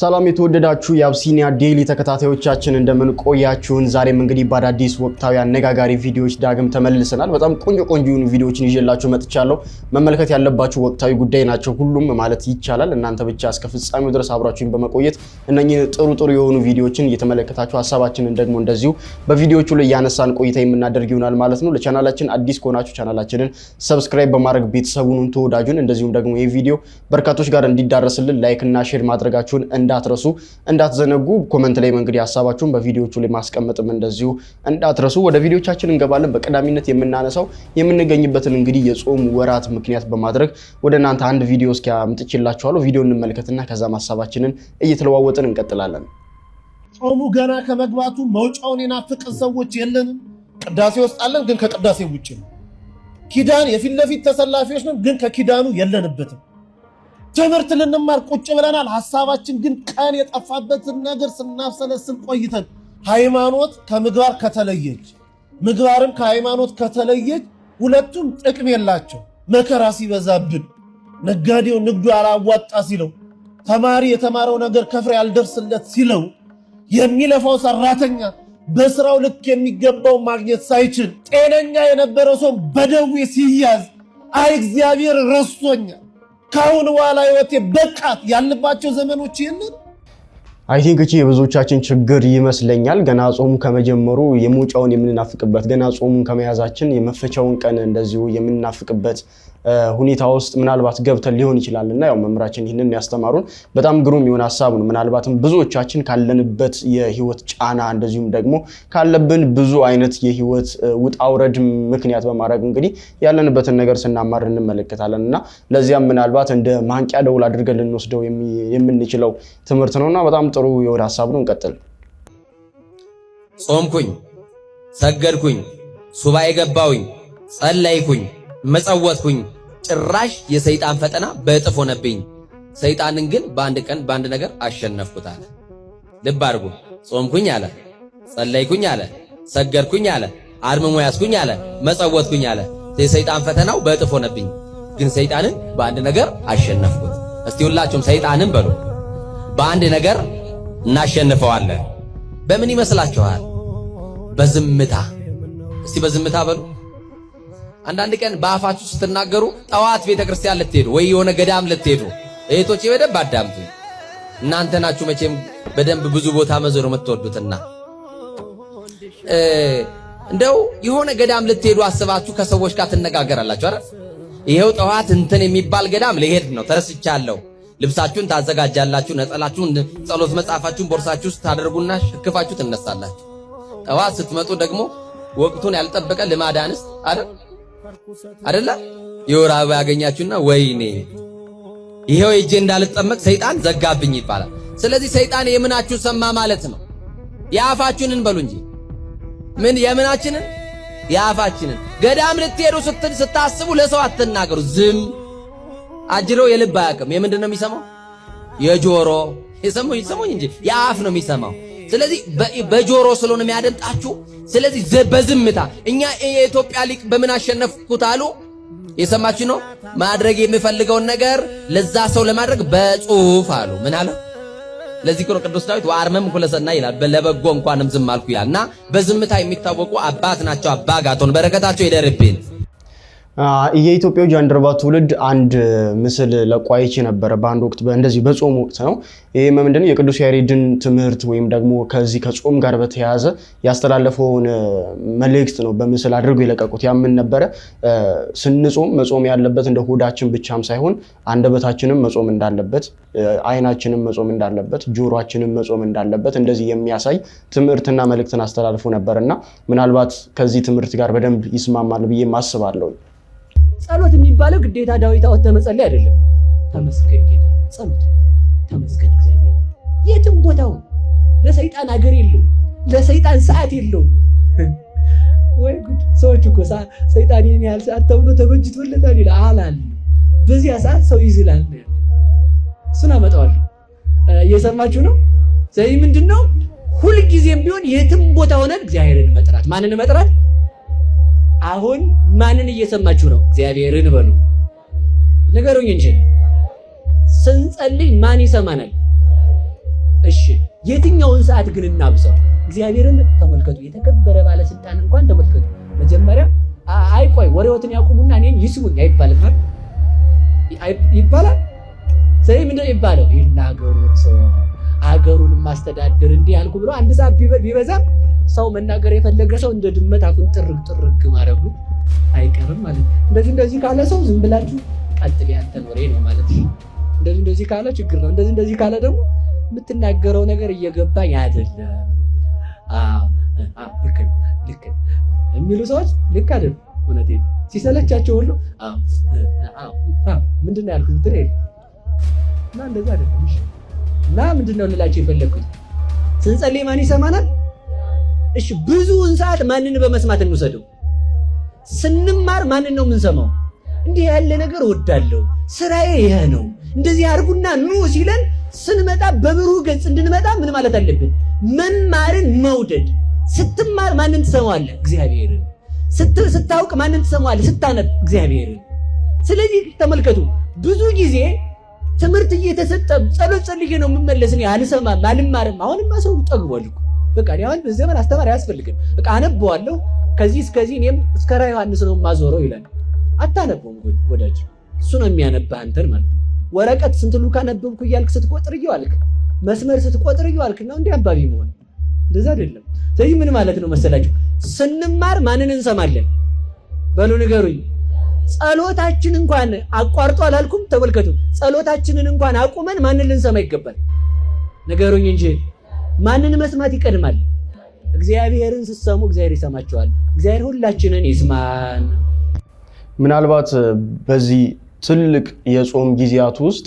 ሰላም የተወደዳችሁ የአብሲኒያ ዴይሊ ተከታታዮቻችን እንደምን ቆያችሁን? ዛሬም እንግዲህ በአዳዲስ ወቅታዊ አነጋጋሪ ቪዲዮዎች ዳግም ተመልሰናል። በጣም ቆንጆ ቪዲዮዎችን ይዤላችሁ መጥቻለሁ። መመልከት ያለባችሁ ወቅታዊ ጉዳይ ናቸው ሁሉም ማለት ይቻላል። እናንተ ብቻ እስከ ፍጻሜው ድረስ አብራችሁን በመቆየት እነኚህ ጥሩ የሆኑ ቪዲዮዎችን እየተመለከታችሁ ሐሳባችንን ደግሞ እንደዚሁ በቪዲዮዎቹ ላይ ያነሳን ቆይታ የምናደርግ ይሆናል ማለት ነው። ለቻናላችን አዲስ ከሆናችሁ ቻናላችንን ሰብስክራይብ በማድረግ ቤተሰቡን ተወዳጁን እንደዚሁም ደግሞ ይህ ቪዲዮ በርካቶች ጋር እንዲዳረስልን ላይክ እና ሼር ማድረጋችሁን እንዳትረሱ እንዳትዘነጉ። ኮሜንት ላይ እንግዲህ ሐሳባችሁን በቪዲዮቹ ላይ ማስቀመጥም እንደዚሁ እንዳትረሱ። ወደ ቪዲዮቻችን እንገባለን። በቀዳሚነት የምናነሳው የምንገኝበትን እንግዲህ የጾም ወራት ምክንያት በማድረግ ወደ እናንተ አንድ ቪዲዮ እስኪያምጥችላችኋለሁ። ቪዲዮ እንመልከትና ከዛ ሐሳባችንን እየተለዋወጥን እንቀጥላለን። ጾሙ ገና ከመግባቱ መውጫውን የናፈቀን ሰዎች የለንም። ቅዳሴ ውስጥ አለን፣ ግን ከቅዳሴ ውጪ ነው። ኪዳን የፊት ለፊት ተሰላፊዎች ነን፣ ግን ከኪዳኑ የለንበትም። ትምህርት ልንማር ቁጭ ብለናል። ሐሳባችን ግን ቀን የጠፋበትን ነገር ስናብሰለስል ቆይተን ሃይማኖት ከምግባር ከተለየች ምግባርም ከሃይማኖት ከተለየች ሁለቱም ጥቅም የላቸው። መከራ ሲበዛብን ነጋዴው ንግዱ አላዋጣ ሲለው፣ ተማሪ የተማረው ነገር ከፍሬ ያልደርስለት ሲለው፣ የሚለፋው ሰራተኛ በስራው ልክ የሚገባው ማግኘት ሳይችል ጤነኛ የነበረው ሰው በደዌ ሲያዝ አይ እግዚአብሔር ረስቶኛል ካሁን በኋላ ህይወቴ በቃት ያለባቸው ዘመኖች የለን። አይ ቲንክ እቺ የብዙዎቻችን ችግር ይመስለኛል። ገና ጾሙ ከመጀመሩ የመውጫውን የምንናፍቅበት፣ ገና ጾሙን ከመያዛችን የመፈቻውን ቀን እንደዚሁ የምንናፍቅበት ሁኔታ ውስጥ ምናልባት ገብተን ሊሆን ይችላልና ያው መምራችን ይህንን ያስተማሩን በጣም ግሩም የሆነ ሐሳብ ነው። ምናልባትም ብዙዎቻችን ካለንበት የህይወት ጫና እንደዚሁም ደግሞ ካለብን ብዙ አይነት የህይወት ውጣውረድ ምክንያት በማድረግ እንግዲህ ያለንበትን ነገር ስናማር እንመለከታለንና ለዚያም ምናልባት እንደ ማንቂያ ደውል አድርገን ልንወስደው የምንችለው ትምህርት ነውና በጣም ጥሩ የሆነ ሐሳብ ነው። እንቀጥል። ጾምኩኝ፣ ሰገድኩኝ፣ ሱባኤ ገባሁኝ፣ ጸለይኩኝ፣ መጸወትኩኝ፣ ጭራሽ የሰይጣን ፈተና በእጥፍ ሆነብኝ። ሰይጣንን ግን በአንድ ቀን በአንድ ነገር አሸነፍኩት አለ። ልብ አድርጉ። ጾምኩኝ አለ፣ ጸለይኩኝ አለ፣ ሰገድኩኝ አለ፣ አርምሞ ያስኩኝ አለ፣ መጸወትኩኝ አለ። የሰይጣን ፈተናው በእጥፍ ሆነብኝ፣ ግን ሰይጣንን በአንድ ነገር አሸነፍኩት። እስቲ ሁላችሁም ሰይጣንን በሉ በአንድ ነገር እናሸንፈዋለን። በምን ይመስላችኋል? በዝምታ። እስቲ በዝምታ በሉ። አንዳንድ ቀን በአፋችሁ ስትናገሩ ጠዋት ቤተክርስቲያን ልትሄዱ ወይ የሆነ ገዳም ልትሄዱ እህቶቼ በደንብ አዳምጡ። እናንተ ናችሁ መቼም በደንብ ብዙ ቦታ መዞር የምትወዱትና እንደው የሆነ ገዳም ልትሄዱ አስባችሁ ከሰዎች ጋር ትነጋገራላችሁ አይደል? ይሄው ጠዋት እንትን የሚባል ገዳም ልሄድ ነው ተረስቻለሁ። ልብሳችሁን ታዘጋጃላችሁ፣ ነጠላችሁን፣ ጸሎት መጻፋችሁን ቦርሳችሁ ውስጥ ታደርጉና ሽክፋችሁ ትነሳላችሁ። ጠዋት ስትመጡ ደግሞ ወቅቱን ያልጠበቀ ልማድ አንስት አይደለ የወር አበባ ያገኛችሁና ወይኔ ይሄው እጄ እንዳልጠመቅ ሰይጣን ዘጋብኝ ይባላል። ስለዚህ ሰይጣን የምናችሁ ሰማ ማለት ነው። የአፋችንን በሉ እንጂ ምን የምናችንን የአፋችንን። ገዳም ልትሄዱ ስታስቡ ለሰው አትናገሩ፣ ዝም አጅሮ የልብ አያውቅም። የምንድን ነው የሚሰማው? የጆሮ ይሰሙኝ እንጂ የአፍ ነው የሚሰማው። ስለዚህ በጆሮ ስለሆነ የሚያደምጣችሁ። ስለዚህ በዝምታ እኛ የኢትዮጵያ ሊቅ በምን አሸነፍኩት አሉ? የሰማችሁ ነው። ማድረግ የሚፈልገውን ነገር ለዛ ሰው ለማድረግ በጽሁፍ አሉ። ምን አለ? ለዚህ ነው ቅዱስ ዳዊት ወአርመም ኩለሰና ይላል፣ ለበጎ እንኳንም ዝም አልኩ ይላል። እና በዝምታ የሚታወቁ አባት ናቸው። አባ ጋቶን በረከታቸው ይደርብን። የኢትዮጵያው ጃንደረባ ትውልድ አንድ ምስል ለቋይቼ ነበር በአንድ ወቅት እንደዚህ በጾም ወቅት ነው። ይሄ ምንድነው? የቅዱስ ያሬድን ትምህርት ወይም ደግሞ ከዚህ ከጾም ጋር በተያያዘ ያስተላለፈውን መልእክት ነው በምስል አድርገው የለቀቁት። ያምን ነበር ስንጾም መጾም ያለበት እንደ ሆዳችን ብቻም ሳይሆን አንደበታችንም መጾም እንዳለበት፣ አይናችንም መጾም እንዳለበት፣ ጆሮአችንም መጾም እንዳለበት እንደዚህ የሚያሳይ ትምህርትና መልእክትን አስተላልፎ ነበርና ምናልባት ከዚህ ትምህርት ጋር በደንብ ይስማማል ብዬ ማስባለሁ። ጸሎት የሚባለው ግዴታ ዳዊት አወጣ መጸለይ አይደለም። ተመስገን ጌታ ጸሎት ተመስገን እግዚአብሔር የትም ቦታው ለሰይጣን አገር የለው፣ ለሰይጣን ሰዓት የለው። ወይ ጉድ! ሰዎች እኮ ሰይጣን ይሄን ያህል ሰዓት ተብሎ ተበጅቶለታል ይላል። በዚያ ሰዓት ሰው ይዝላል። እሱን አመጣዋለሁ። እየሰማችሁ ነው? ስለዚህ ምንድነው ሁልጊዜም ቢሆን የትም ቦታ ሆነን እግዚአብሔርን መጥራት። ማንን መጥራት? አሁን ማንን እየሰማችሁ ነው? እግዚአብሔርን በሉ። ንገሩኝ እንጂ ስንጸልይ ማን ይሰማናል? እሺ የትኛውን ሰዓት ግን እናብዛው? እግዚአብሔርን ተመልከቱ። የተከበረ ባለስልጣን እንኳን ተመልከቱ። መጀመሪያ አይቆይ ወሬዎትን ያቁሙና እኔን ይስሙኝ አይባልም ይባላል። ስለዚህ ምንድነው ይባለው? ይናገሩት አገሩን ማስተዳደር እንዲህ ያልኩ ብሎ አንድ ሰዓት ቢበዛም ሰው መናገር የፈለገ ሰው እንደ ድመት አፉን ጥርግ ማረጉ አይቀርም ማለት ነው። እንደዚህ ካለ ሰው ዝም ብላችሁ ቀጥል ያንተን ወሬ ነው ማለት ነው። እንደዚህ ካለ ችግር ነው። እንደዚህ ካለ ደግሞ የምትናገረው ነገር እየገባኝ አይደለም። ልክ የሚሉ ሰዎች ልክ አይደለም። እውነቴን ሲሰለቻቸው ሁሉ ምንድን ነው ያልኩት ትሬ እና እንደዛ አይደለም። እና ምንድን ነው ልላቸው የፈለግኩት ስንጸልይ ማን ይሰማናል? እሺ ብዙውን ሰዓት ማንን በመስማት እንውሰደው? ስንማር ማንን ነው የምንሰማው? እንዲህ ያለ ነገር እወዳለሁ፣ ስራዬ ይሄ ነው፣ እንደዚህ አድርጉና ኑ ሲለን ስንመጣ በብሩህ ገጽ እንድንመጣ ምን ማለት አለብን? መማርን መውደድ። ስትማር ማንን ትሰማዋለህ? እግዚአብሔርን። ስታውቅ ማንን ትሰማዋለህ? ስታነብ እግዚአብሔርን። ስለዚህ ተመልከቱ፣ ብዙ ጊዜ ትምህርት እየተሰጠ ጸሎት ጸልዬ ነው የምመለስ፣ እኔ አልሰማም አልማርም። አሁንማ ሰው ጠግቧል እኮ በቃ አሁን በዚህ ዘመን አስተማሪ አያስፈልግም። በቃ አነበዋለሁ ከዚህ እስከዚህ እኔም እስከ ራዕየ ዮሐንስ ነው የማዞረው ይላል። አታነበውም ወዳጅ፣ እሱ ነው የሚያነብህ አንተን ማለት። ወረቀት ስንት ሉካ ነበብኩ እያልክ ስትቆጥር እየዋልክ መስመር ስትቆጥር እየዋልክ ነው እንዲህ አንባቢ መሆን። እንደዛ አይደለም። ስለዚህ ምን ማለት ነው መሰላችሁ? ስንማር ማንን እንሰማለን? በሉ ንገሩኝ። ጸሎታችን እንኳን አቋርጦ አላልኩም? ተመልከቱ። ጸሎታችንን እንኳን አቁመን ማንን ልንሰማ ይገባል? ንገሩኝ እንጂ ማንን መስማት ይቀድማል? እግዚአብሔርን ስትሰሙ እግዚአብሔር ይሰማችኋል። እግዚአብሔር ሁላችንን ይስማን። ምናልባት በዚህ ትልቅ የጾም ጊዜያት ውስጥ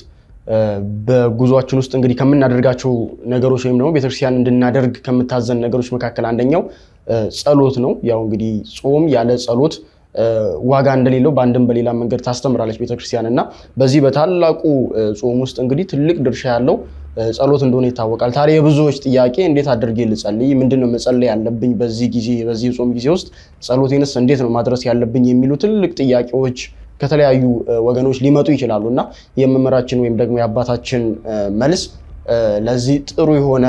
በጉዟችን ውስጥ እንግዲህ ከምናደርጋቸው ነገሮች ወይም ደግሞ ቤተክርስቲያን እንድናደርግ ከምታዘን ነገሮች መካከል አንደኛው ጸሎት ነው። ያው እንግዲህ ጾም ያለ ጸሎት ዋጋ እንደሌለው በአንድም በሌላ መንገድ ታስተምራለች ቤተክርስቲያን እና በዚህ በታላቁ ጾም ውስጥ እንግዲህ ትልቅ ድርሻ ያለው ጸሎት እንደሆነ ይታወቃል። ታዲያ የብዙዎች ጥያቄ እንዴት አድርጌ ልጸልይ? ምንድነው መጸለይ ያለብኝ በዚህ ጊዜ በዚህ ጾም ጊዜ ውስጥ ጸሎቴንስ እንዴት ነው ማድረስ ያለብኝ የሚሉ ትልቅ ጥያቄዎች ከተለያዩ ወገኖች ሊመጡ ይችላሉ እና የመምህራችን ወይም ደግሞ የአባታችን መልስ ለዚህ ጥሩ የሆነ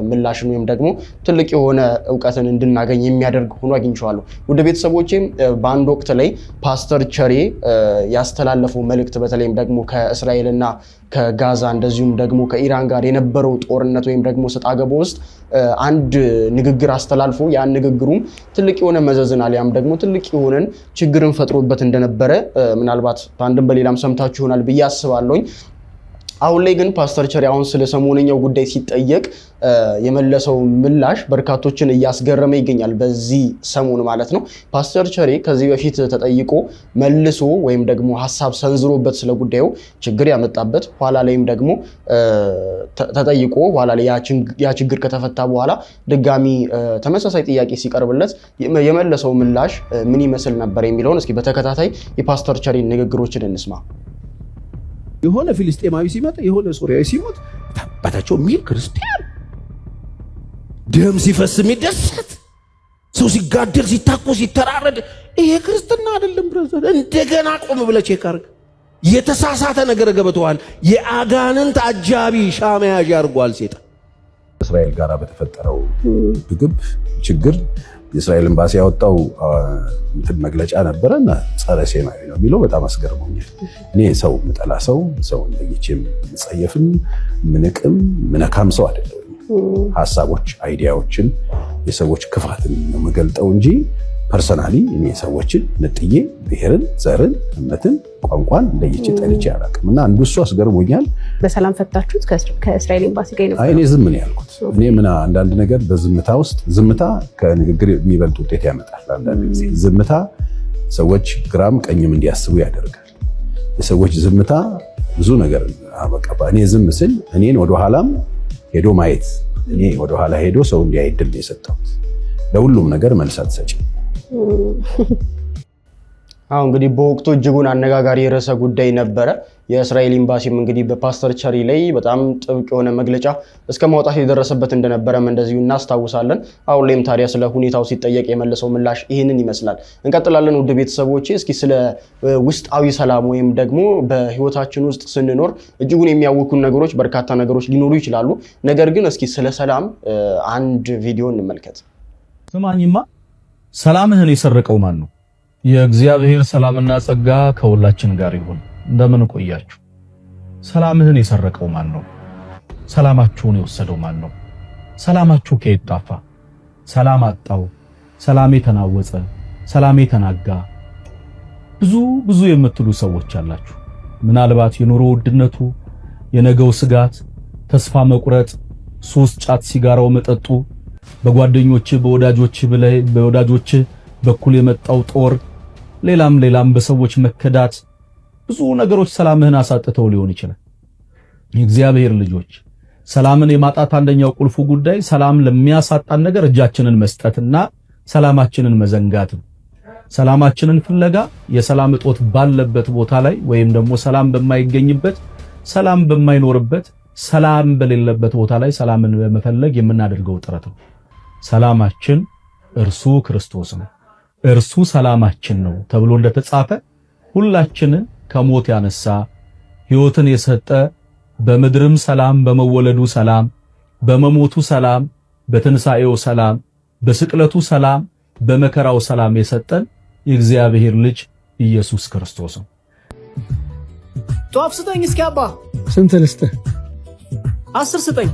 ምላሽን ወይም ደግሞ ትልቅ የሆነ እውቀትን እንድናገኝ የሚያደርግ ሆኖ አግኝቼዋለሁ። ውድ ቤተሰቦቼም በአንድ ወቅት ላይ ፓስተር ቸሬ ያስተላለፈው መልእክት በተለይም ደግሞ ከእስራኤልና ከጋዛ እንደዚሁም ደግሞ ከኢራን ጋር የነበረው ጦርነት ወይም ደግሞ ሰጣ ገባ ውስጥ አንድ ንግግር አስተላልፎ ያን ንግግሩም ትልቅ የሆነ መዘዝን አሊያም ደግሞ ትልቅ የሆነን ችግርን ፈጥሮበት እንደነበረ ምናልባት በአንድም በሌላም ሰምታችሁ ይሆናል ብዬ አስባለሁኝ። አሁን ላይ ግን ፓስተር ቸሬ አሁን ስለ ሰሞነኛው ጉዳይ ሲጠየቅ የመለሰው ምላሽ በርካቶችን እያስገረመ ይገኛል። በዚህ ሰሞን ማለት ነው። ፓስተር ቸሬ ከዚህ በፊት ተጠይቆ መልሶ ወይም ደግሞ ሀሳብ ሰንዝሮበት ስለ ጉዳዩ ችግር ያመጣበት ኋላ ላይም ደግሞ ተጠይቆ ኋላ ላይ ያ ችግር ከተፈታ በኋላ ድጋሚ ተመሳሳይ ጥያቄ ሲቀርብለት የመለሰው ምላሽ ምን ይመስል ነበር የሚለውን እስኪ በተከታታይ የፓስተር ቸሬ ንግግሮችን እንስማ። የሆነ ፊልስጤማዊ ሲመጣ የሆነ ሶሪያዊ ሲሞት ታባታቸው የሚል ክርስቲያን ደም ሲፈስ የሚደሰት ሰው ሲጋደል ሲታቆስ ሲተራረድ ይሄ ክርስትና አይደለም። ብራዘር እንደገና ቆም ብለህ ቼክ አድርግ። የተሳሳተ ነገር ገበተዋል። የአጋንንት አጃቢ ሻማያዥ አድርጓል ሴጣን። እስራኤል ጋር በተፈጠረው ግብ ችግር የእስራኤል ኤምባሲ ያወጣው መግለጫ ነበረና ጸረ ሴማዊ ነው የሚለው በጣም አስገርሞኛል። እኔ ሰው ምጠላ ሰው ለይቼም ምጸየፍም ምንቅም ምነካም ሰው አይደለም። ሐሳቦች አይዲያዎችን የሰዎች ክፋትን ነው የምገልጠው እንጂ ፐርሰናሊ እኔ ሰዎችን ነጥዬ ብሔርን፣ ዘርን፣ እምነትን፣ ቋንቋን ለይቼ ጠልቼ አላውቅም እና አንዱ እሱ አስገርሞኛል። በሰላም ፈታችሁት ከእስራኤል ኤምባሲ ጋር ነው? እኔ ዝም ነው ያልኩት። እኔ ምን አንዳንድ ነገር በዝምታ ውስጥ ዝምታ ከንግግር የሚበልጥ ውጤት ያመጣል። አንዳንድ ጊዜ ዝምታ ሰዎች ግራም ቀኝም እንዲያስቡ ያደርጋል። የሰዎች ዝምታ ብዙ ነገር አበቃ። እኔ ዝም ስል እኔን ወደኋላም ሄዶ ማየት እኔ ወደኋላ ሄዶ ሰው እንዲያይ ዕድል ነው የሰጠሁት። ለሁሉም ነገር መልስ አትሰጪ። አሁን እንግዲህ በወቅቱ እጅጉን አነጋጋሪ ርዕሰ ጉዳይ ነበረ። የእስራኤል ኤምባሲም እንግዲህ በፓስተር ቸሪ ላይ በጣም ጥብቅ የሆነ መግለጫ እስከ ማውጣት የደረሰበት እንደነበረም እንደዚሁ እናስታውሳለን። አሁን ላይም ታዲያ ስለ ሁኔታው ሲጠየቅ የመለሰው ምላሽ ይህንን ይመስላል። እንቀጥላለን። ውድ ቤተሰቦቼ እስኪ ስለ ውስጣዊ ሰላም ወይም ደግሞ በህይወታችን ውስጥ ስንኖር እጅጉን የሚያውኩን ነገሮች በርካታ ነገሮች ሊኖሩ ይችላሉ። ነገር ግን እስኪ ስለ ሰላም አንድ ቪዲዮ እንመልከት። ስማኝማ፣ ሰላምህን የሰረቀው ማን ነው? የእግዚአብሔር ሰላምና ጸጋ ከሁላችን ጋር ይሁን። እንደምን ቆያችሁ? ሰላምህን የሰረቀው ማን ነው? ሰላማችሁን የወሰደው ማን ነው? ሰላማችሁ ከየት ጠፋ? ሰላም አጣው፣ ሰላሜ ተናወጸ፣ ሰላሜ ተናጋ፣ ብዙ የምትሉ ሰዎች አላችሁ። ምናልባት የኑሮ ውድነቱ፣ የነገው ስጋት፣ ተስፋ መቁረጥ፣ ሱስ፣ ጫት፣ ሲጋራው፣ መጠጡ፣ በጓደኞች በወዳጆች በኩል የመጣው ጦር፣ ሌላም በሰዎች መከዳት፣ ብዙ ነገሮች ሰላምህን አሳጥተው ሊሆን ይችላል። የእግዚአብሔር ልጆች ሰላምን የማጣት አንደኛው ቁልፉ ጉዳይ ሰላም ለሚያሳጣን ነገር እጃችንን መስጠትና ሰላማችንን መዘንጋት ነው። ሰላማችንን ፍለጋ የሰላም እጦት ባለበት ቦታ ላይ ወይም ደግሞ ሰላም በማይገኝበት፣ ሰላም በማይኖርበት፣ ሰላም በሌለበት ቦታ ላይ ሰላምን በመፈለግ የምናደርገው ጥረት ነው። ሰላማችን እርሱ ክርስቶስ ነው። እርሱ ሰላማችን ነው ተብሎ እንደተጻፈ ሁላችንን ከሞት ያነሳ ሕይወትን የሰጠ በምድርም ሰላም፣ በመወለዱ ሰላም፣ በመሞቱ ሰላም፣ በትንሣኤው ሰላም፣ በስቅለቱ ሰላም፣ በመከራው ሰላም የሰጠን የእግዚአብሔር ልጅ ኢየሱስ ክርስቶስ ነው። ጧፍ ስጠኝ እስኪ አባ። ስንት ልስጥህ? 10 ስጠኝ።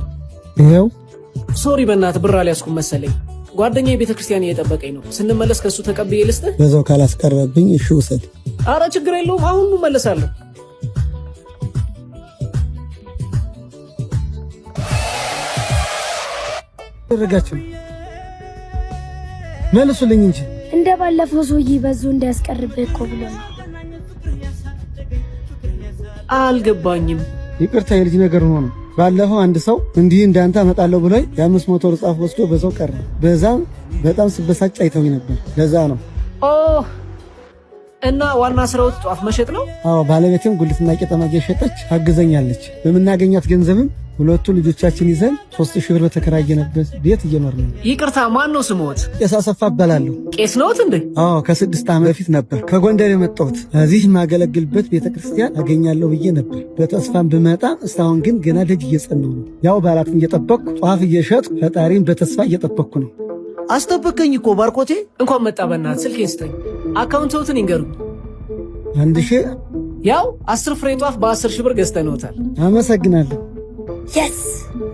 ይሄው። ሶሪ በእናትህ ብር አልያዝኩም መሰለኝ። ጓደኛዬ ቤተክርስቲያን እየጠበቀኝ ነው። ስንመለስ ከሱ ተቀብዬ ልስጥህ? በዛው ካላስቀረብኝ እሺ ውሰድ። አረ ችግር የለውም፣ አሁን እመለሳለሁ። ደረጋችሁ መልሱልኝ እንጂ እንደ ባለፈው ሰውዬ በዙ እንዲያስቀርብህ እኮ ብሎ ነው። አልገባኝም። ይቅርታ የልጅ ነገር ሆኖ ነው። ባለፈው አንድ ሰው እንዲህ እንዳንተ አመጣለሁ ብሎኝ የ500 ብር ጻፍ ወስዶ በዛው ቀረ። በዛም በጣም ስበሳጭ አይተውኝ ነበር። ለዛ ነው። እና ዋና ስራው ጧፍ መሸጥ ነው? አዎ፣ ባለቤቴም ጉልትና ቄጠማ እየሸጠች አግዘኛለች። በምናገኛት ገንዘብም ሁለቱ ልጆቻችን ይዘን 3000 ብር በተከራየንበት ቤት እየኖርን ነው። ይቅርታ ማን ነው ስሞት? ቄስ አሰፋ እባላለሁ። ቄስ ነዎት እንዴ? አዎ፣ ከ6 ዓመት በፊት ነበር ከጎንደር የመጣሁት። እዚህ የማገለግልበት ቤተክርስቲያን አገኛለሁ ብዬ ነበር በተስፋም ብመጣ፣ እስካሁን ግን ገና ደጅ እየጸናሁ ነው። ያው በዓላትን እየጠበቅኩ ጧፍ እየሸጥኩ ፈጣሪን በተስፋ እየጠበቅኩ ነው። አስጠበቀኝ እኮ ባርኮቴ። እንኳን መጣ። በእናትህ ስልኬን ስጠኝ። አካውንትዎትን ይንገሩኝ። 1000 ያው 10 ፍሬ ጧፍ በ10 ሺህ ብር ገዝተንዎታል። አመሰግናለሁ።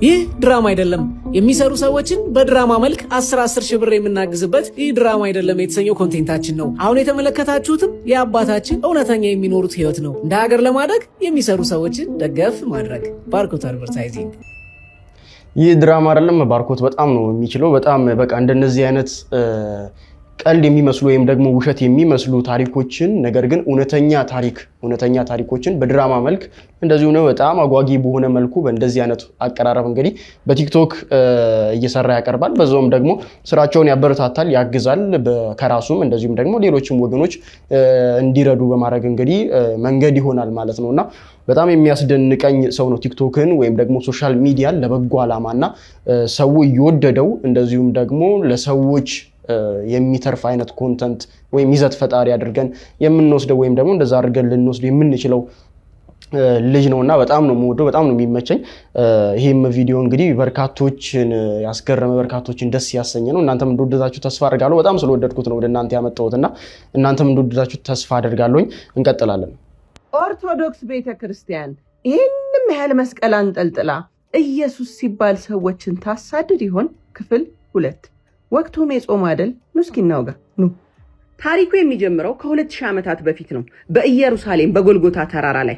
ይህ ድራማ አይደለም። የሚሰሩ ሰዎችን በድራማ መልክ 10 ሺህ ብር የምናግዝበት ይህ ድራማ አይደለም የተሰኘው ኮንቴንታችን ነው። አሁን የተመለከታችሁትም የአባታችን እውነተኛ የሚኖሩት ህይወት ነው። እንደ ሀገር ለማደግ የሚሰሩ ሰዎችን ደገፍ ማድረግ። ባርኮት አድቨርታይዚንግ። ይህ ድራማ አይደለም። ባርኮት በጣም ነው የሚችለው። በጣም በቃ እንደነዚህ አይነት ቀልድ የሚመስሉ ወይም ደግሞ ውሸት የሚመስሉ ታሪኮችን ነገር ግን እውነተኛ ታሪኮችን በድራማ መልክ እንደዚሁ ነው በጣም አጓጊ በሆነ መልኩ በእንደዚህ አይነት አቀራረብ እንግዲህ በቲክቶክ እየሰራ ያቀርባል። በዛውም ደግሞ ስራቸውን ያበረታታል፣ ያግዛል። ከራሱም እንደዚሁም ደግሞ ሌሎችም ወገኖች እንዲረዱ በማድረግ እንግዲህ መንገድ ይሆናል ማለት ነውና በጣም የሚያስደንቀኝ ሰው ነው። ቲክቶክን ወይም ደግሞ ሶሻል ሚዲያን ለበጎ ዓላማና ሰው እየወደደው እንደዚሁም ደግሞ ለሰዎች የሚተርፍ አይነት ኮንተንት ወይም ይዘት ፈጣሪ አድርገን የምንወስደው ወይም ደግሞ እንደዛ አድርገን ልንወስደው የምንችለው ልጅ ነውና በጣም ነው የምወደው፣ በጣም ነው የሚመቸኝ። ይሄም ቪዲዮ እንግዲህ በርካቶችን ያስገረመ በርካቶችን ደስ ያሰኘ ነው። እናንተም እንደወደዳችሁ ተስፋ አድርጋለሁ። በጣም ስለወደድኩት ነው ወደ እናንተ ያመጣሁትና እናንተም እንደወደዳችሁ ተስፋ አድርጋለሁኝ። እንቀጥላለን። ኦርቶዶክስ ቤተክርስቲያን ይህንም ያህል መስቀል አንጠልጥላ ኢየሱስ ሲባል ሰዎችን ታሳድድ ይሆን? ክፍል 2 ወቅቱም የጾም አይደል? ኑ እስኪ እናውጋ። ኑ። ታሪኩ የሚጀምረው ከ2000 ዓመታት በፊት ነው። በኢየሩሳሌም በጎልጎታ ተራራ ላይ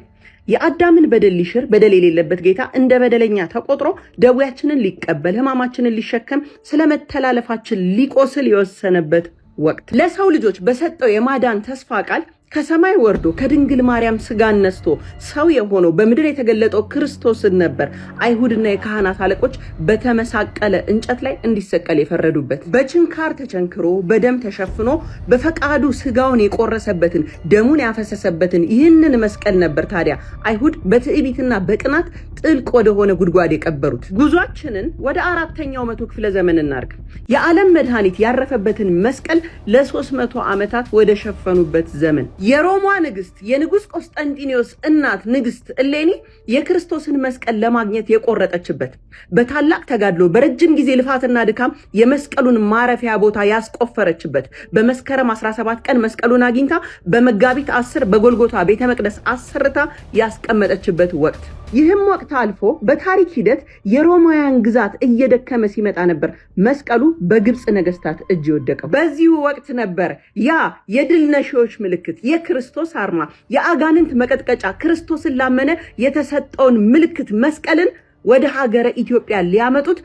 የአዳምን በደል ሊሽር በደል የሌለበት ጌታ እንደ በደለኛ ተቆጥሮ ደዌያችንን ሊቀበል ሕማማችንን ሊሸከም ስለመተላለፋችን ሊቆስል የወሰነበት ወቅት ለሰው ልጆች በሰጠው የማዳን ተስፋ ቃል ከሰማይ ወርዶ ከድንግል ማርያም ስጋን ነስቶ ሰው የሆነው በምድር የተገለጠው ክርስቶስን ነበር አይሁድና የካህናት አለቆች በተመሳቀለ እንጨት ላይ እንዲሰቀል የፈረዱበት። በችንካር ተቸንክሮ በደም ተሸፍኖ በፈቃዱ ስጋውን የቆረሰበትን ደሙን ያፈሰሰበትን ይህንን መስቀል ነበር ታዲያ አይሁድ በትዕቢትና በቅናት ጥልቅ ወደሆነ ጉድጓድ የቀበሩት። ጉዟችንን ወደ 4ኛው መቶ ክፍለ ዘመን እናርግ። የዓለም መድኃኒት ያረፈበትን መስቀል ለ300 ዓመታት ወደ ሸፈኑበት ዘመን የሮማ ንግስት የንጉስ ቆስጠንጢኖስ እናት ንግስት እሌኒ የክርስቶስን መስቀል ለማግኘት የቆረጠችበት በታላቅ ተጋድሎ በረጅም ጊዜ ልፋትና ድካም የመስቀሉን ማረፊያ ቦታ ያስቆፈረችበት በመስከረም 17 ቀን መስቀሉን አግኝታ በመጋቢት 10 በጎልጎታ ቤተ መቅደስ አሰርታ ያስቀመጠችበት ወቅት። ይህም ወቅት አልፎ በታሪክ ሂደት የሮማውያን ግዛት እየደከመ ሲመጣ ነበር መስቀሉ በግብጽ ነገስታት እጅ ወደቀው። በዚሁ ወቅት ነበር ያ የድል ነሺዎች ምልክት የክርስቶስ አርማ የአጋንንት መቀጥቀጫ ክርስቶስን ላመነ የተሰጠውን ምልክት መስቀልን ወደ ሀገረ ኢትዮጵያ ሊያመጡት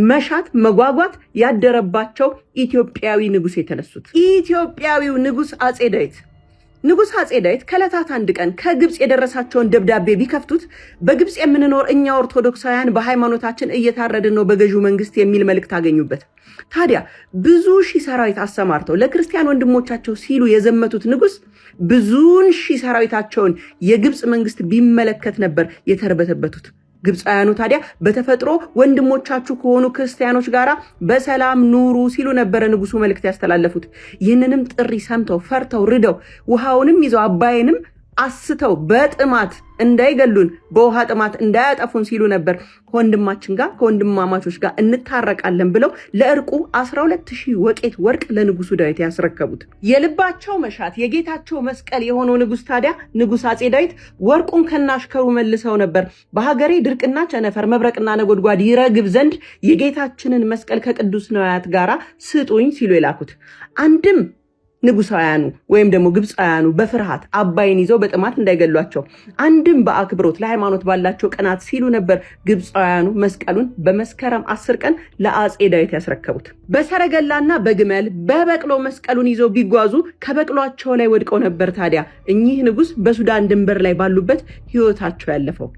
መሻት መጓጓት ያደረባቸው ኢትዮጵያዊ ንጉስ የተነሱት። ኢትዮጵያዊው ንጉስ አጼ ዳዊት ንጉስ አጼ ዳዊት ከዕለታት አንድ ቀን ከግብጽ የደረሳቸውን ደብዳቤ ቢከፍቱት በግብጽ የምንኖር እኛ ኦርቶዶክሳውያን በሃይማኖታችን እየታረድን ነው በገዢው መንግስት የሚል መልእክት አገኙበት። ታዲያ ብዙ ሺህ ሰራዊት አሰማርተው ለክርስቲያን ወንድሞቻቸው ሲሉ የዘመቱት ንጉስ ብዙን ሺህ ሰራዊታቸውን የግብጽ መንግስት ቢመለከት ነበር የተርበተበቱት። ግብፃውያኑ ታዲያ በተፈጥሮ ወንድሞቻችሁ ከሆኑ ክርስቲያኖች ጋር በሰላም ኑሩ ሲሉ ነበረ ንጉሱ መልእክት ያስተላለፉት። ይህንንም ጥሪ ሰምተው ፈርተው ርደው ውሃውንም ይዘው አባይንም አስተው በጥማት እንዳይገሉን በውሃ ጥማት እንዳያጠፉን ሲሉ ነበር ከወንድማችን ጋር ከወንድማማቾች ጋር እንታረቃለን ብለው ለእርቁ 12000 ወቄት ወርቅ ለንጉሱ ዳዊት ያስረከቡት። የልባቸው መሻት የጌታቸው መስቀል የሆነው ንጉስ ታዲያ ንጉስ አጼ ዳዊት ወርቁን ከናሽከሩ መልሰው ነበር በሀገሬ ድርቅና ቸነፈር መብረቅና ነጎድጓድ ይረግብ ዘንድ የጌታችንን መስቀል ከቅዱስ ነዋያት ጋራ ስጡኝ ሲሉ የላኩት። አንድም ንጉሳውያኑ ወይም ደግሞ ግብፃውያኑ በፍርሃት አባይን ይዘው በጥማት እንዳይገሏቸው፣ አንድም በአክብሮት ለሃይማኖት ባላቸው ቀናት ሲሉ ነበር ግብፃውያኑ መስቀሉን በመስከረም 10 ቀን ለአጼ ዳዊት ያስረከቡት። በሰረገላና በግመል በበቅሎ መስቀሉን ይዘው ቢጓዙ ከበቅሏቸው ላይ ወድቀው ነበር ታዲያ እኚህ ንጉስ በሱዳን ድንበር ላይ ባሉበት ህይወታቸው ያለፈው።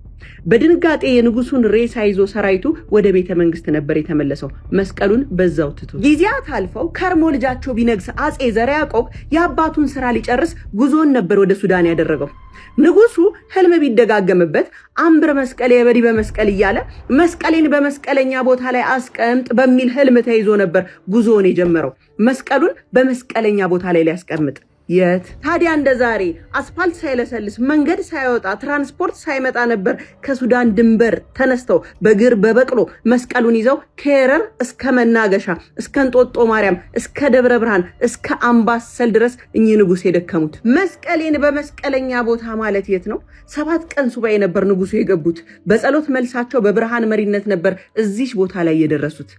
በድንጋጤ የንጉሱን ሬሳ ይዞ ሰራዊቱ ወደ ቤተ መንግስት ነበር የተመለሰው መስቀሉን በዛው ትቶ። ጊዜያት አልፈው ከርሞ ልጃቸው ቢነግስ አጼ ዘርዓ ያዕቆብ የአባቱን ስራ ሊጨርስ ጉዞን ነበር ወደ ሱዳን ያደረገው። ንጉሱ ህልም ቢደጋገምበት አምብረ መስቀል የበዲ በመስቀል እያለ መስቀሌን በመስቀለኛ ቦታ ላይ አስቀምጥ በሚል ህልም ተይዞ ነበር ጉዞውን የጀመረው መስቀሉን በመስቀለኛ ቦታ ላይ ሊያስቀምጥ። የት ታዲያ እንደ ዛሬ አስፋልት ሳይለሰልስ መንገድ ሳይወጣ ትራንስፖርት ሳይመጣ ነበር ከሱዳን ድንበር ተነስተው በግር በበቅሎ መስቀሉን ይዘው ከረር እስከ መናገሻ እስከ እንጦጦ ማርያም እስከ ደብረ ብርሃን እስከ አምባሰል ድረስ እኚህ ንጉስ የደከሙት። መስቀሌን በመስቀለኛ ቦታ ማለት የት ነው? 7 ቀን ሱባኤ ነበር ንጉሱ የገቡት። በጸሎት መልሳቸው በብርሃን መሪነት ነበር እዚህ ቦታ ላይ የደረሱት።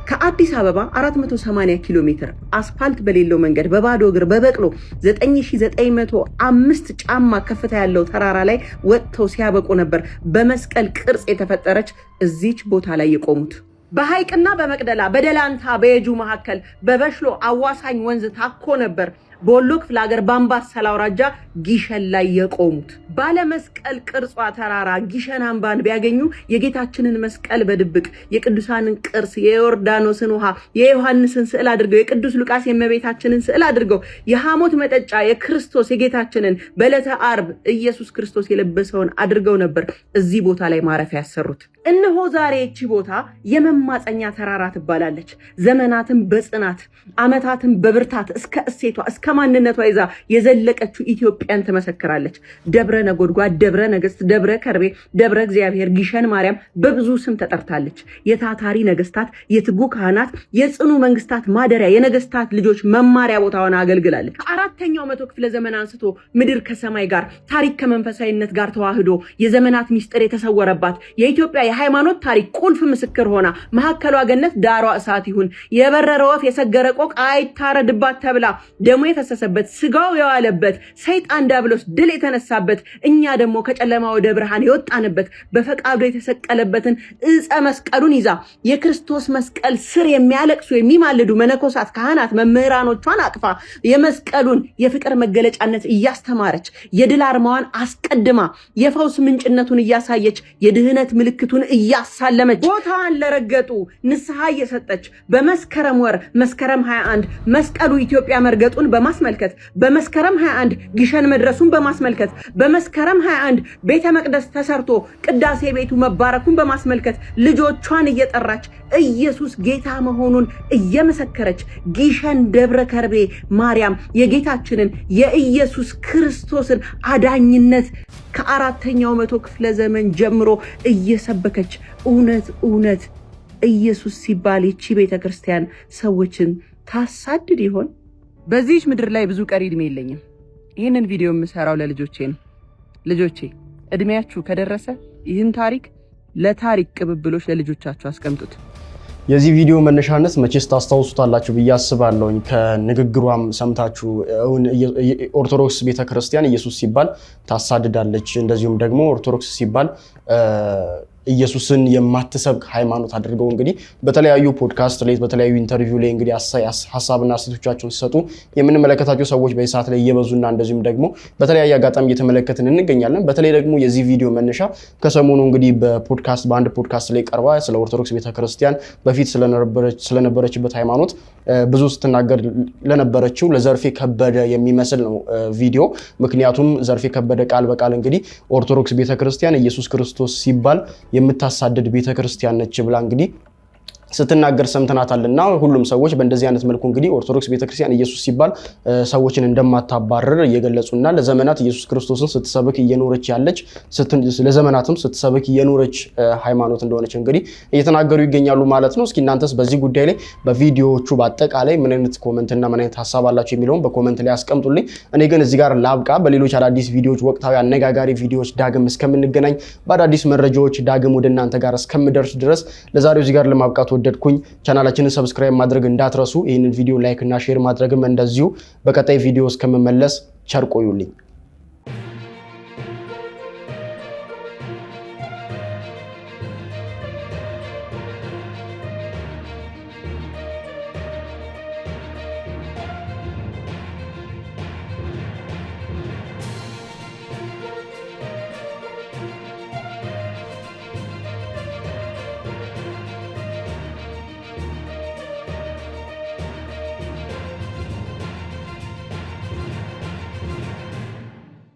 ከአዲስ አበባ 480 ኪሎ ሜትር አስፋልት በሌለው መንገድ በባዶ እግር በበቅሎ 9905 ጫማ ከፍታ ያለው ተራራ ላይ ወጥተው ሲያበቁ ነበር በመስቀል ቅርጽ የተፈጠረች እዚች ቦታ ላይ የቆሙት። በሐይቅና በመቅደላ በደላንታ በየጁ መካከል በበሽሎ አዋሳኝ ወንዝ ታኮ ነበር በወሎ ክፍለ ሀገር በአምባሰል አውራጃ ጊሸን ላይ የቆሙት። ባለ መስቀል ቅርጿ ተራራ ጊሸን አምባን ቢያገኙ የጌታችንን መስቀል በድብቅ የቅዱሳንን ቅርስ የዮርዳኖስን ውሃ የዮሐንስን ስዕል አድርገው የቅዱስ ሉቃስ የእመቤታችንን ስዕል አድርገው የሐሞት መጠጫ የክርስቶስ የጌታችንን በዕለተ ዓርብ ኢየሱስ ክርስቶስ የለበሰውን አድርገው ነበር እዚህ ቦታ ላይ ማረፊያ ያሰሩት። እነሆ ዛሬ እቺ ቦታ የመማፀኛ ተራራ ትባላለች። ዘመናትን በጽናት ዓመታትን በብርታት እስከ እሴቷ እስከ ማንነቷ ይዛ የዘለቀችው ኢትዮጵያን ትመሰክራለች። ደብረ ነጎድጓድ፣ ደብረ ነገስት፣ ደብረ ከርቤ፣ ደብረ እግዚአብሔር፣ ጊሸን ማርያም በብዙ ስም ተጠርታለች። የታታሪ ነገስታት፣ የትጉ ካህናት፣ የጽኑ መንግስታት ማደሪያ፣ የነገስታት ልጆች መማሪያ ቦታ ሆና አገልግላለች። ከ4ኛው መቶ ክፍለ ዘመን አንስቶ ምድር ከሰማይ ጋር ታሪክ ከመንፈሳዊነት ጋር ተዋህዶ የዘመናት ሚስጥር የተሰወረባት የኢትዮጵያ የሃይማኖት ታሪክ ቁልፍ ምስክር ሆና መሐከሏ ገነት ዳሯ እሳት ይሁን የበረረ ወፍ የሰገረ ቆቅ አይታረድባት ተብላ ደሙ የፈሰሰበት ስጋው የዋለበት ሰይጣን ዲያብሎስ ድል የተነሳበት እኛ ደግሞ ከጨለማ ወደ ብርሃን የወጣንበት በፈቃዱ የተሰቀለበትን ዕፀ መስቀሉን ይዛ የክርስቶስ መስቀል ስር የሚያለቅሱ የሚማልዱ መነኮሳት ካህናት መምህራኖቿን አቅፋ የመስቀሉን የፍቅር መገለጫነት እያስተማረች የድል አርማዋን አስቀድማ የፈውስ ምንጭነቱን እያሳየች የድህነት ምልክቱን እያሳለመች ቦታዋን ለረገጡ ንስሐ እየሰጠች በመስከረም ወር መስከረም 21 መስቀሉ ኢትዮጵያ መርገጡን በማስመልከት በመስከረም 21 ግሸን መድረሱን በማስመልከት በመስከረም 21 ቤተ መቅደስ ተሰርቶ ቅዳሴ ቤቱ መባረኩን በማስመልከት ልጆቿን እየጠራች ኢየሱስ ጌታ መሆኑን እየመሰከረች ግሸን ደብረ ከርቤ ማርያም የጌታችንን የኢየሱስ ክርስቶስን አዳኝነት ከአራተኛው መቶ ክፍለ ዘመን ጀምሮ እየሰበከች እውነት ኢየሱስ ሲባል ይቺ ቤተክርስቲያን ሰዎችን ታሳድድ ይሆን? በዚህች ምድር ላይ ብዙ ቀሪ እድሜ የለኝም። ይህንን ቪዲዮ የምሰራው ለልጆቼ ነው። ልጆቼ እድሜያችሁ ከደረሰ ይህን ታሪክ ለታሪክ ቅብብሎች ለልጆቻችሁ አስቀምጡት። የዚህ ቪዲዮ መነሻነት መቼስ ታስታውሱታላችሁ ብዬ አስባለሁኝ። ከንግግሯም ሰምታችሁ ኦርቶዶክስ ቤተክርስቲያን ኢየሱስ ሲባል ታሳድዳለች፣ እንደዚሁም ደግሞ ኦርቶዶክስ ሲባል ኢየሱስን የማትሰብክ ሃይማኖት አድርገው እንግዲህ በተለያዩ ፖድካስት ላይ በተለያዩ ኢንተርቪው ላይ እንግዲህ ሐሳብና አስተያየቶቻቸውን ሲሰጡ የምንመለከታቸው ሰዎች በሰዓት ላይ እየበዙና እንደዚሁም ደግሞ በተለያየ አጋጣሚ እየተመለከትን እንገኛለን። በተለይ ደግሞ የዚህ ቪዲዮ መነሻ ከሰሞኑ እንግዲህ በአንድ ፖድካስት ላይ ቀርባ ስለ ኦርቶዶክስ ቤተክርስቲያን በፊት ስለነበረችበት ሃይማኖት ብዙ ስትናገር ለነበረችው ለዘርፌ ከበደ የሚመስል ነው ቪዲዮ። ምክንያቱም ዘርፌ ከበደ ቃል በቃል እንግዲህ ኦርቶዶክስ ቤተክርስቲያን ኢየሱስ ክርስቶስ ሲባል የምታሳድድ ቤተክርስቲያን ነች ብላ እንግዲህ ስትናገር ሰምተናታልና ሁሉም ሰዎች በእንደዚህ አይነት መልኩ እንግዲህ ኦርቶዶክስ ቤተክርስቲያን ኢየሱስ ሲባል ሰዎችን እንደማታባረር እየገለጹና ለዘመናት ኢየሱስ ክርስቶስን ስትሰብክ እየኖረች ያለች ለዘመናትም ስትሰብክ እየኖረች ሃይማኖት እንደሆነች እንግዲህ እየተናገሩ ይገኛሉ ማለት ነው። እስኪ እናንተስ በዚህ ጉዳይ ላይ በቪዲዮዎቹ በአጠቃላይ ምን አይነት ኮሜንትና ምን አይነት ሐሳብ አላችሁ የሚለውን በኮሜንት ላይ አስቀምጡልኝ። እኔ ግን እዚህ ጋር ላብቃ። በሌሎች አዳዲስ ቪዲዮዎች፣ ወቅታዊ አነጋጋሪ ቪዲዮዎች ዳግም እስከምንገናኝ በአዳዲስ መረጃዎች ዳግም ወደ እናንተ ጋር እስከምደርስ ድረስ ለዛሬው እዚህ ጋር ለማብቃት ወደድኩኝ። ቻናላችንን ሰብስክራይብ ማድረግ እንዳትረሱ። ይህንን ቪዲዮ ላይክ እና ሼር ማድረግም እንደዚሁ። በቀጣይ ቪዲዮ እስከምመለስ ቸር ቆዩልኝ።